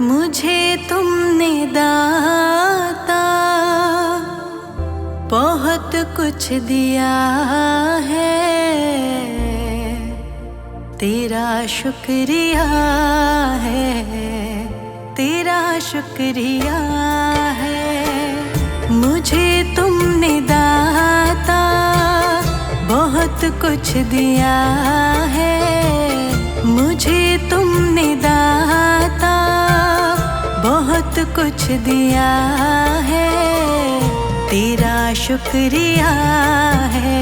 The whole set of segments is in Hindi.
मुझे तुमने दाता बहुत कुछ दिया है, तेरा शुक्रिया है, तेरा शुक्रिया है। मुझे तुमने दाता बहुत कुछ दिया है, मुझे तुमने दाता बहुत कुछ दिया है, तेरा शुक्रिया है,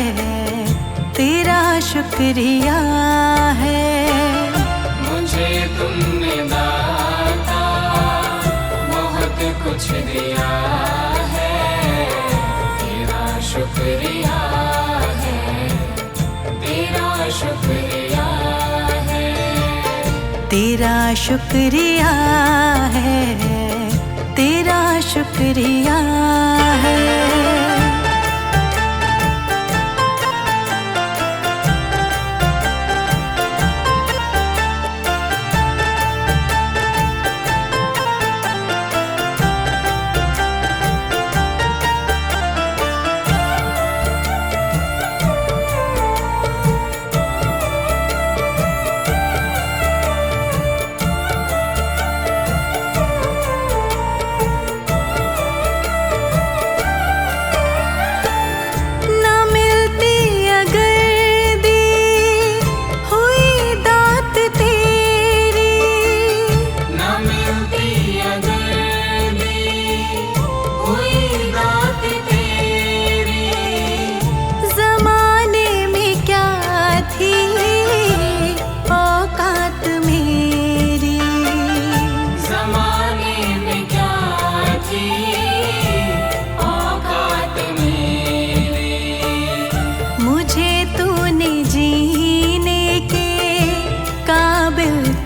तेरा शुक्रिया है। मुझे तुमने दाता बहुत कुछ दिया है, तेरा शुक्रिया है, तेरा शुक्रिया है, तेरा शुक्रिया है, तेरा शुक्रिया है।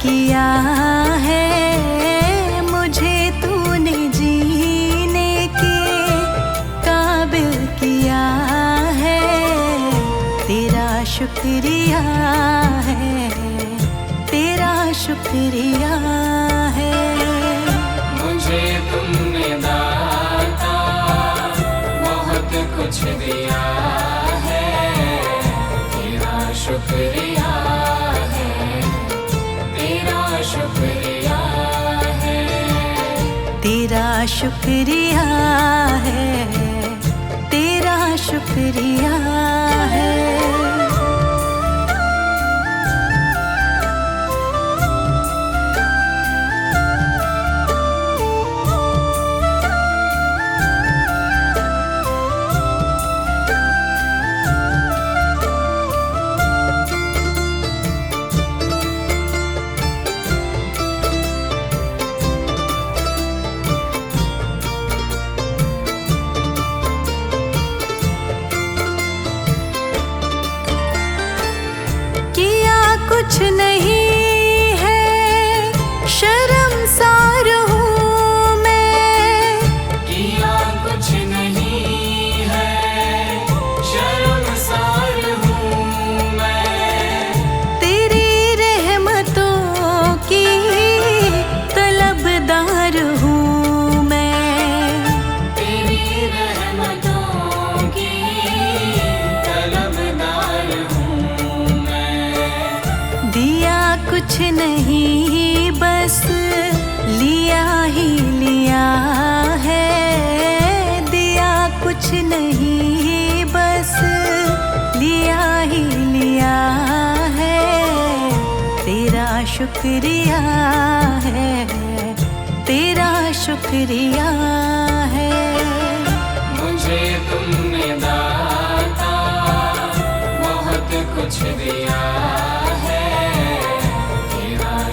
किया है, मुझे तूने जीने के काबिल किया है, तेरा शुक्रिया है, तेरा शुक्रिया है। मुझे तुमने दाता बहुत कुछ दिया है, तेरा शुक्रिया शुक्रिया है, तेरा शुक्रिया है, तेरा शुक्रिया है। कुछ नहीं है, शर्मसार हूँ मैं, किया कुछ नहीं है, शर्मसार हूँ मैं, तेरी रहमतों की तलबदार हूँ मैं, तेरी रहमतों की तलबदार हूँ मैं। दिया कुछ नहीं बस लिया ही लिया है, दिया कुछ नहीं बस लिया ही लिया है, तेरा शुक्रिया है, तेरा शुक्रिया है। मुझे तुमने दाता बहुत कुछ दिया है,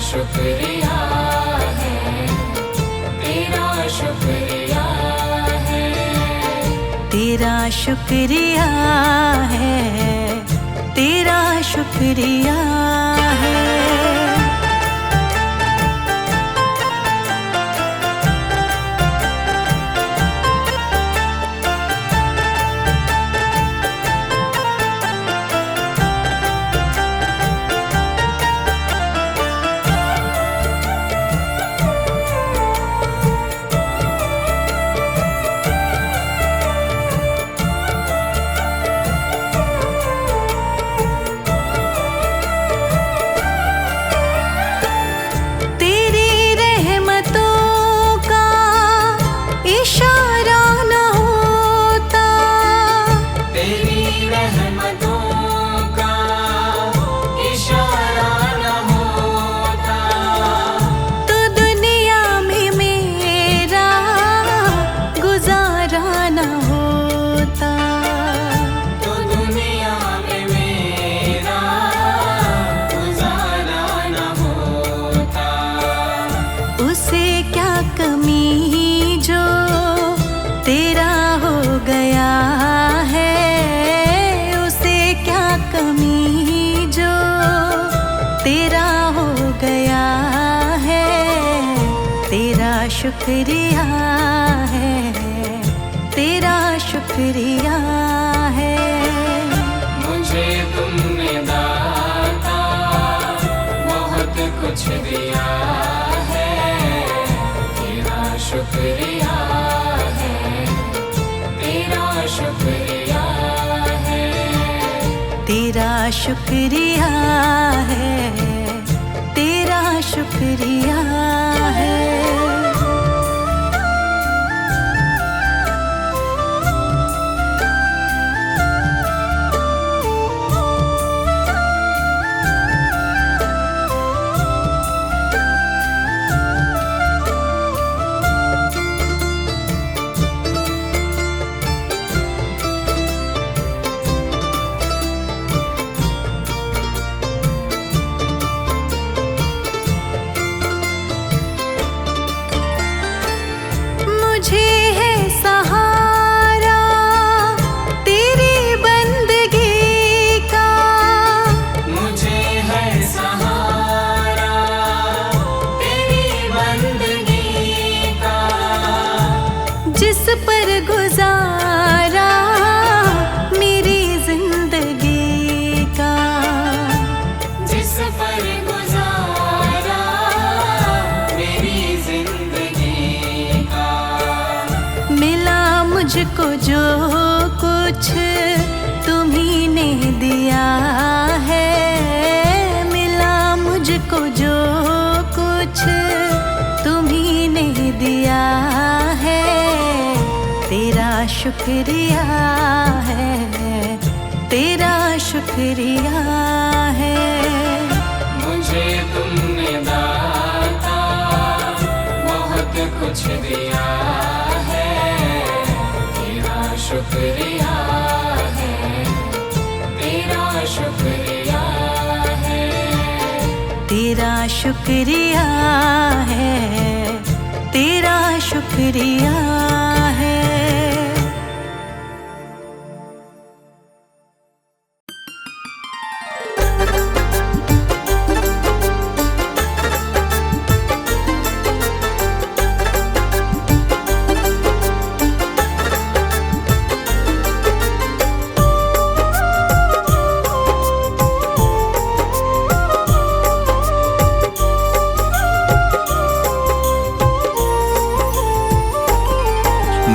शुक्रिया है, तेरा शुक्रिया है, तेरा शुक्रिया है, तेरा शुक्रिया है। शुक्रिया है, तेरा शुक्रिया है। मुझे तुमने दाता बहुत कुछ दिया है, तेरा शुक्रिया है, तेरा शुक्रिया है। तेरा शुक्रिया है, तेरा शुक्रिया है। मुझे है सहारा तेरी बंदगी का, मुझे है सहारा तेरी बंदगी का, जिस पर गुजारा मेरी जिंदगी का, जिस पर गुजारा मेरी जिंदगी का। मिला मुझको जो कुछ तुम्ही ने दिया है, मिला मुझको जो कुछ तुम्ही ने दिया है, तेरा शुक्रिया है, तेरा शुक्रिया है। मुझे तुमने दाता बहुत कुछ दिया है, तेरा शुक्रिया है, तेरा शुक्रिया है। तेरा शुक्रिया है, तेरा शुक्रिया है।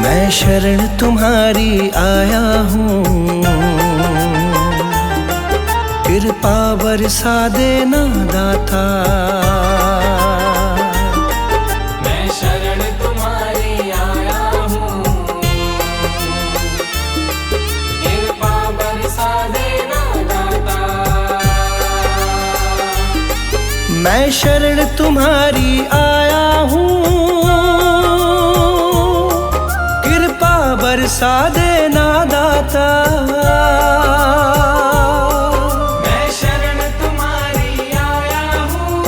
मैं शरण तुम्हारी आया हूँ, कृपा बरसा देना दाता। मैं शरण तुम्हारी आया हूँ, कृपा बरसा देना दाता। मैं शरण तुम्हारी आया हूँ, कृपा बरसा देना दाता। मैं शरण तुम्हारी आया हूँ,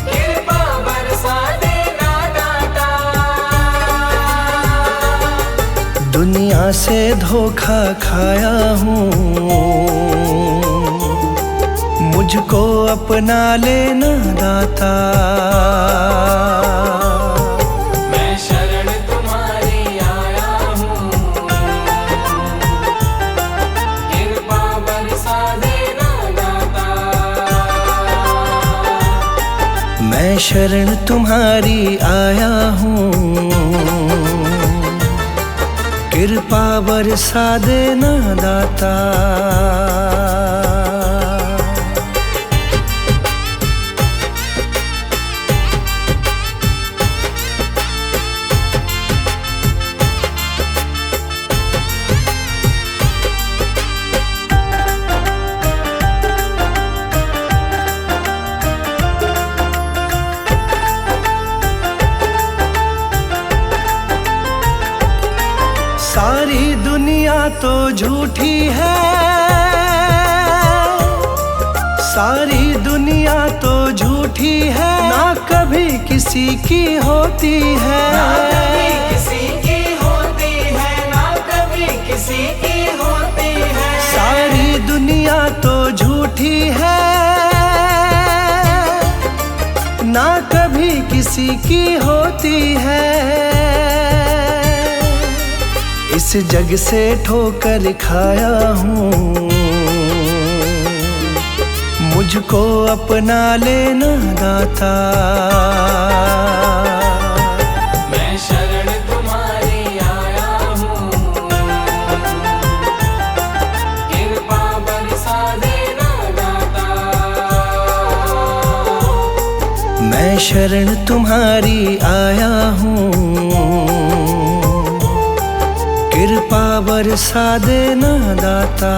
कृपा बरसा देना दाता। दुनिया से धोखा खाया हूँ, मुझको अपना लेना दाता। मैं शरण तुम्हारी आया हूँ, कृपा बरसा देना दाता। मैं शरण तुम्हारी आया हूँ, कृपा बरसा देना दाता। सारी दुनिया तो झूठी है, सारी दुनिया तो झूठी है, ना कभी किसी की होती है। ना कभी किसी की होती है, ना कभी किसी की होती है। सारी दुनिया तो झूठी है, ना कभी कभी किसी की होती है। इस जग से ठोकर खाया हूँ, मुझको अपना लेना दाता। मैं शरण तुम्हारी आया हूँ, कृपा बरसा देना दाता। मैं शरण तुम्हारी आया हूँ, कृपा बरसा देना दाता।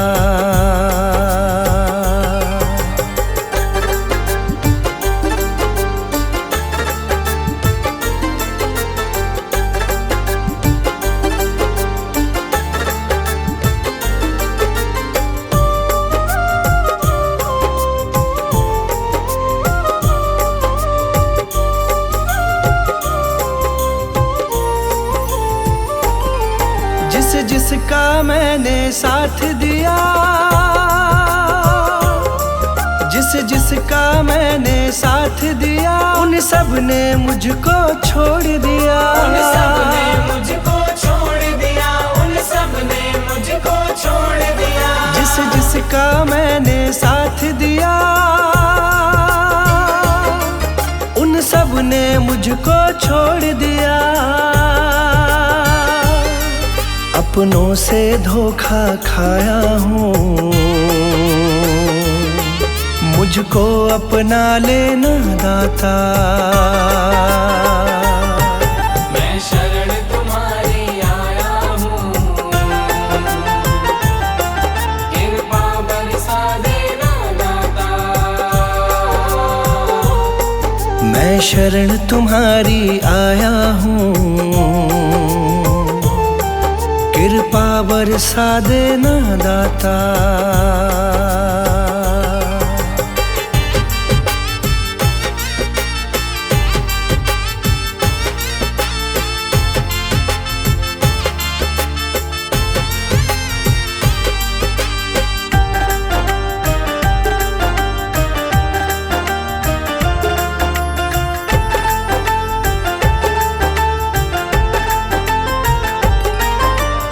जिसका मैंने साथ दिया, जिसका मैंने साथ दिया, उन सब ने मुझको छोड़ दिया। उन सब ने मुझको छोड़ दिया, उन सब ने मुझको छोड़ दिया। जिसका मैंने साथ दिया, उन सब ने मुझको छोड़ दिया। अपनों से धोखा खाया हूँ, मुझको अपना लेना दाता। मैं शरण तुम्हारी आया हूँ, कृपा बरसा देना दाता। मैं शरण तुम्हारी आया हूँ, कृपा बरसा देना दाता।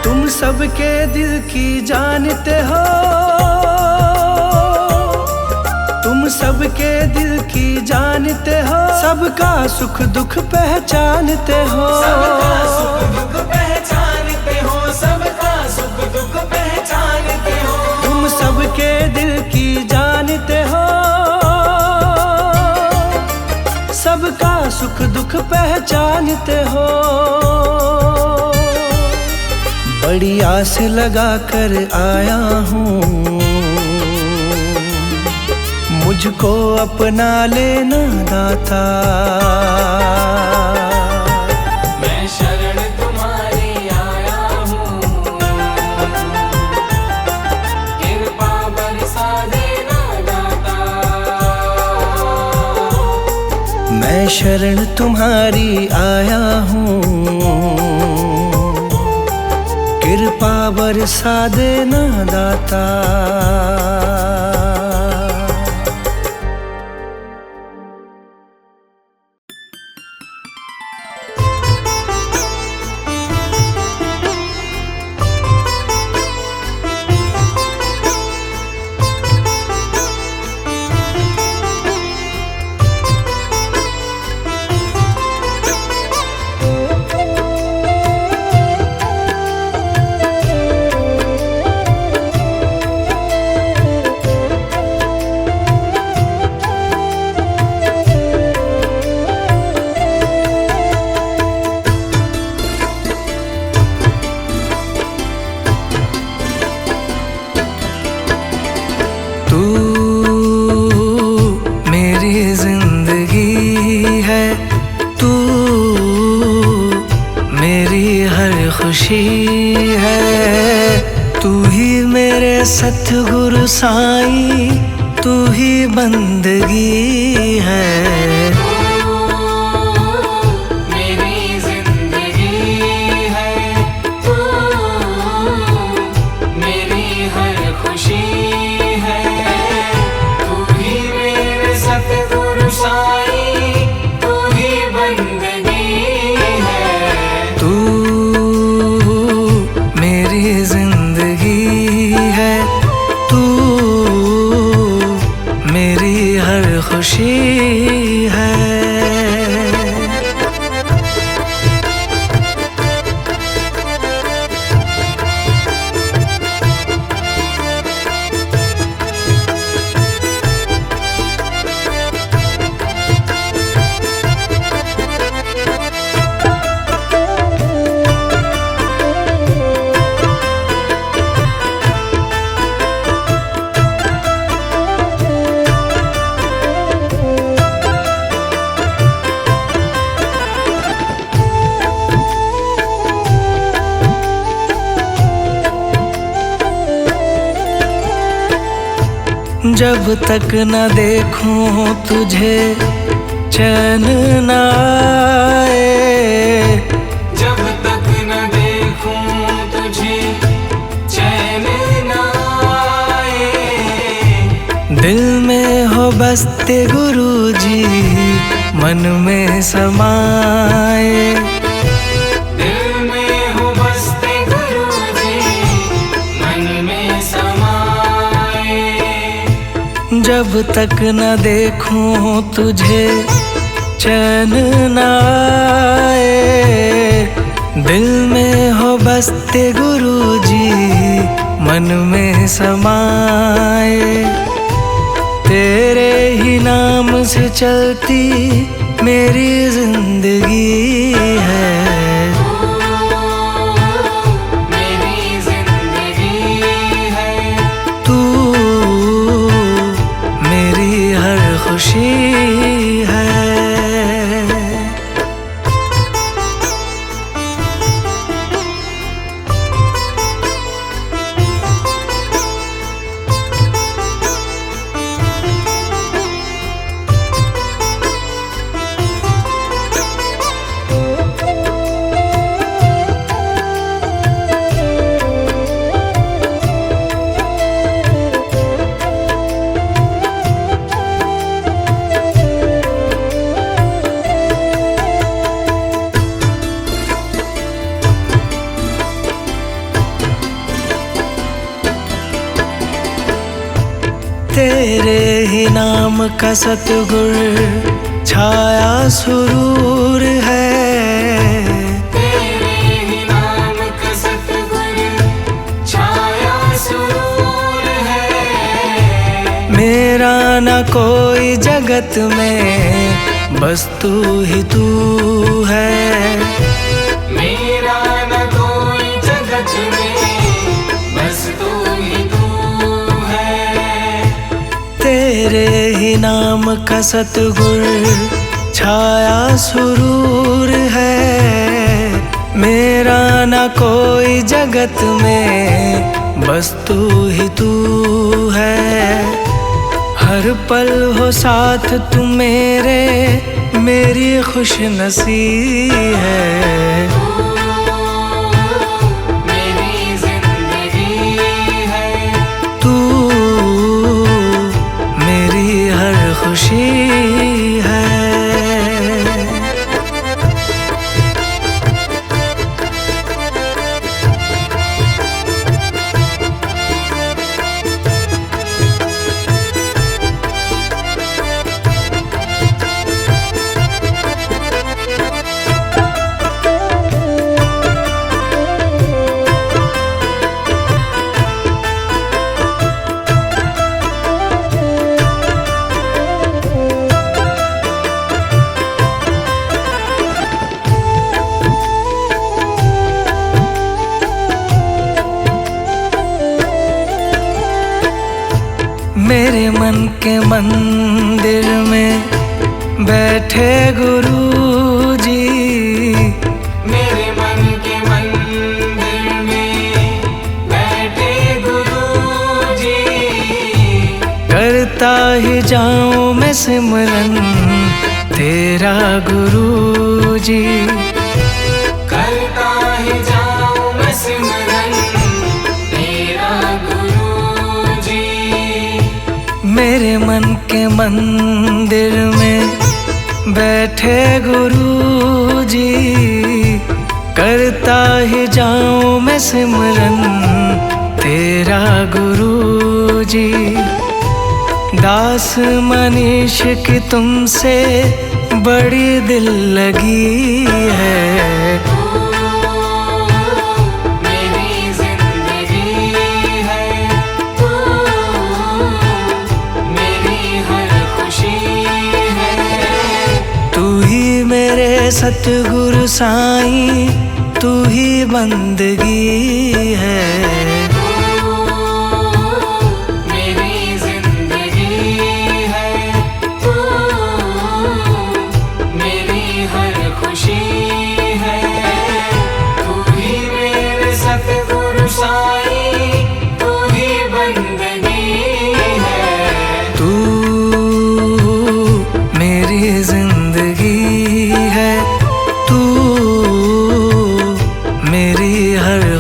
तुम सबके दिल की जानते हो, तुम सबके दिल की जानते हो, सबका सुख दुख पहचानते हो। सबका सुख दुख पहचानते हो, सबका सुख दुख पहचानते हो। तुम सबके दिल की जानते हो, सबका सुख दुख पहचानते हो। बड़ी आस लगा कर आया हूँ, मुझको अपना लेना दाता। मैं शरण तुम्हारी आया हूँ, कृपा बरसा देना दाता। मैं शरण तुम्हारी आया हूँ, कृपा बरसा देना दाता। खुशी है, तू ही मेरे सतगुरु साईं, तू ही बंदगी है। मेरी जिंदगी है, तू मेरी हर खुशी है। तू ही मेरे सतगुरु साईं, तू ही खुशी है। जब तक न देखूं तुझे चैन न आए, जब तक न देखूं तुझे चैन न आए। दिल में हो बसते गुरुजी मन में समाए। दिल में हो बसते गुरुजी मन में समाए। जब तक न देखूं तुझे चैन न आए, दिल में हो बसते गुरुजी मन में समाए। तेरे ही नाम से चलती मेरी जिंदगी है। मेरी जिंदगी है। तू मेरी हर खुशी है। तेरे ही नाम का सतगुर छाया सुरूर है। तेरे ही नाम का सतगुर छाया सुरूर है। मेरा न कोई जगत में बस तू ही तू है। मेरा न कोई जगत में बस तू ही तू है। तेरे ही नाम का सतगुर छाया सुरूर है। मेरा न कोई जगत में बस तू ही तू है। हर पल हो साथ तू मेरे, मेरी खुश नसीब है। मेरी जिंदगी है। तू मेरी हर खुशी है। मेरे मन के मंदिर में बैठे गुरुजी। मेरे मन के मंदिर में बैठे गुरुजी। करता ही जाऊं मैं सिमरन तेरा गुरुजी। करता ही जाऊं मैं सिमरन तेरा गुरुजी। मेरे मन के मंदिर में बैठे गुरुजी। करता ही जाऊं मैं सिमरन तेरा गुरुजी। दास मनीष की तुमसे बड़ी दिल लगी है। मेरी जिंदगी है तू, मेरी हर खुशी है। तू ही मेरे सतगुरु साईं, तू ही बंदगी है।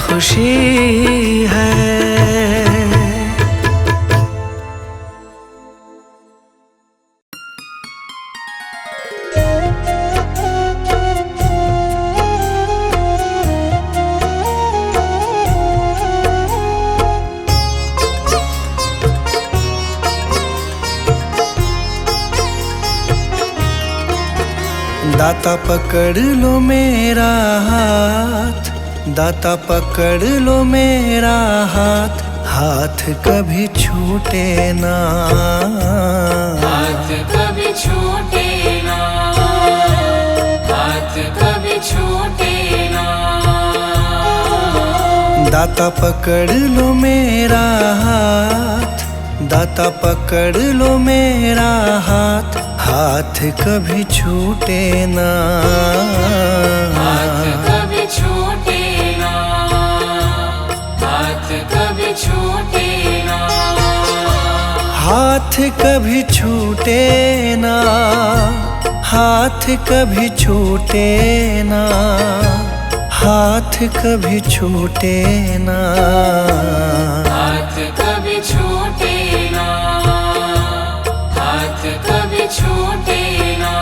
खुशी है। दाता पकड़ लो मेरा हाथ, दाता पकड़ लो मेरा हाथ, हाथ कभी छूटे ना, हाथ कभी छूटे ना, हाथ कभी छूटे ना। दाता पकड़ लो मेरा हाथ, दाता पकड़ लो मेरा हाथ, हाथ कभी छूटे ना, हाथ कभी छूटे ना, हाथ कभी छूटे ना। हाथ कभी छूटे ना, हाथ कभी छूटे ना, हाथ कभी छूटे ना, हाथ कभी छूटे ना, हाथ कभी छूटे ना।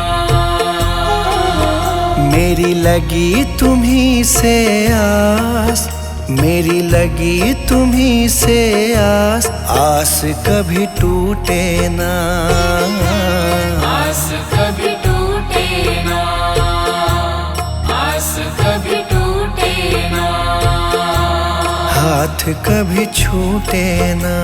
मेरी लगी तुम्हीं से आस, मेरी लगी तुम्हीं से आस, आस कभी टूटे ना, आस कभी टूटे ना, आस कभी टूटे ना। हाथ कभी छूटे ना।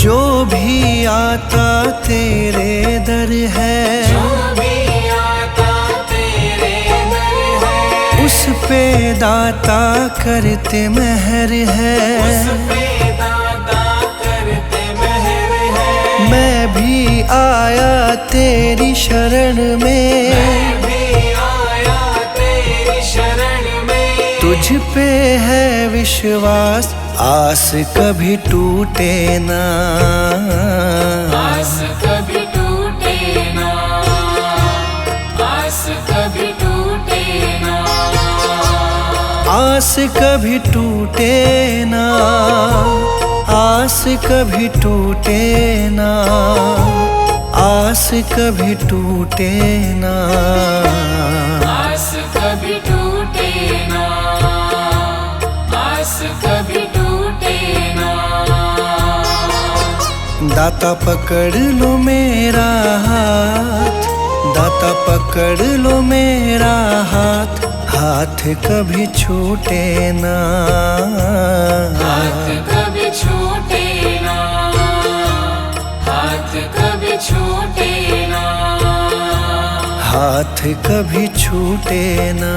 जो भी आता तेरे दर है, जो भी आता तेरे दर है, उस पे दाता करते मेहर है, उस पे दाता करते मेहर है। मैं भी आया तेरी शरण में, मैं भी आया तेरी शरण में। तुझ पे है विश्वास, आस कभी टूटे ना, आस कभी टूटे ना, आस कभी टूटे ना। आस कभी टूटे ना, आस कभी टूटे ना, आस कभी टूटे ना, आस कभी टूटे ना, आस कभी टूटे ना। दाता पकड़ लो मेरा हाथ, दाता पकड़ लो मेरा हाथ, हाथ कभी छूटे ना, हाथ कभी छूटे ना, हाथ कभी छूटे ना। हाथ कभी छूटे ना।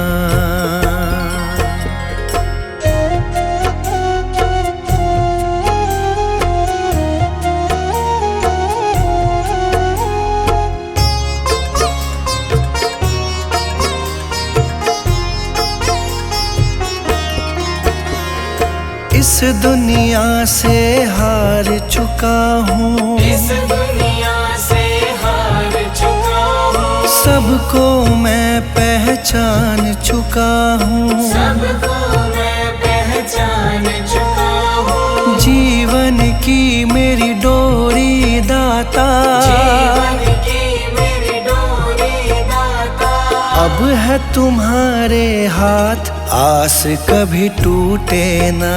इस दुनिया से हार चुका हूँ, इस दुनिया से हार चुका हूँ, सब सबको मैं पहचान चुका हूँ, सबको मैं पहचान चुका हूँ। जीवन की मेरी डोरी दाता, जीवन की मेरी डोरी दाता। अब है तुम्हारे हाथ, आस कभी टूटे ना,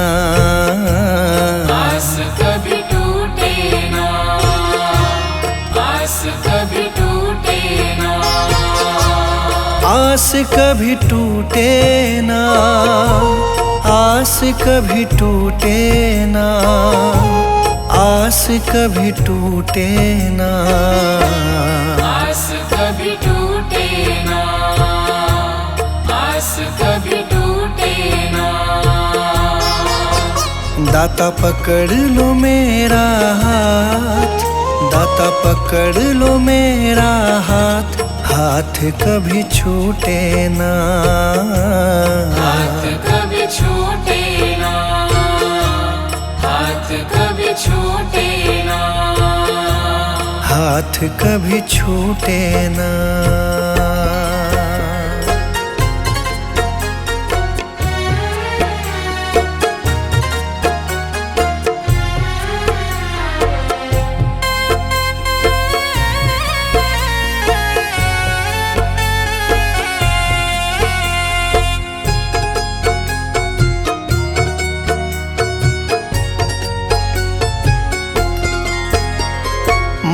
आस कभी टूटे ना, आस कभी टूटे ना, आस कभी टूटे ना, आस कभी टूटे ना, आस कभी टूटे ना, आस कभी टूटे ना, आस कभी टूटे ना। दाता पकड़ लो मेरा हाथ, दाता पकड़ लो मेरा हाथ, हाथ कभी छूटे ना, हाथ कभी छूटे ना, हाथ कभी छूटे ना, हाथ कभी छूटे ना।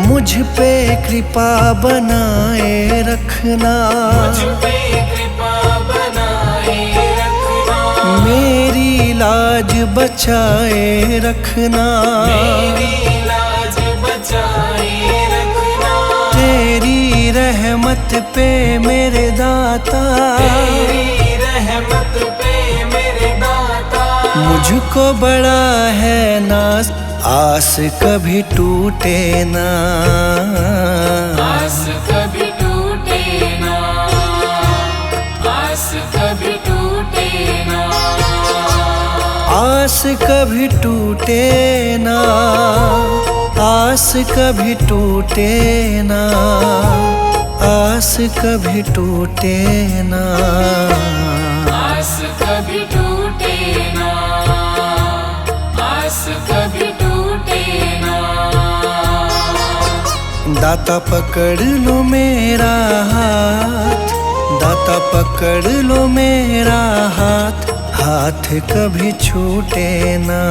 मुझ पे कृपा बनाए रखना, मुझ पे कृपा बनाए रखना, मेरी लाज बचाए रखना, मेरी लाज बचाए रखना, तेरी रहमत पे मेरे दाता, तेरी रहमत पे मेरे दाता। मुझको बड़ा है नाज, आस कभी टूटे ना, आस कभी टूटे ना, आस कभी टूटे ना, आस कभी टूटे ना, आस कभी टूटे ना, आस कभी टूटे ना, आस कभी टूटे ना, आस कभी टूटे ना। दाता पकड़ लो मेरा हाथ, दाता पकड़ लो मेरा हाथ, हाथ कभी छूटे ना,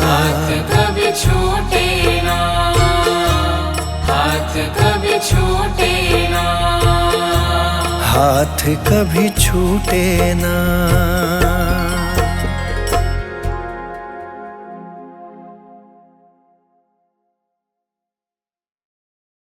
हाथ कभी छूटे ना, हाथ कभी छूटे ना, हाथ कभी छूटे ना।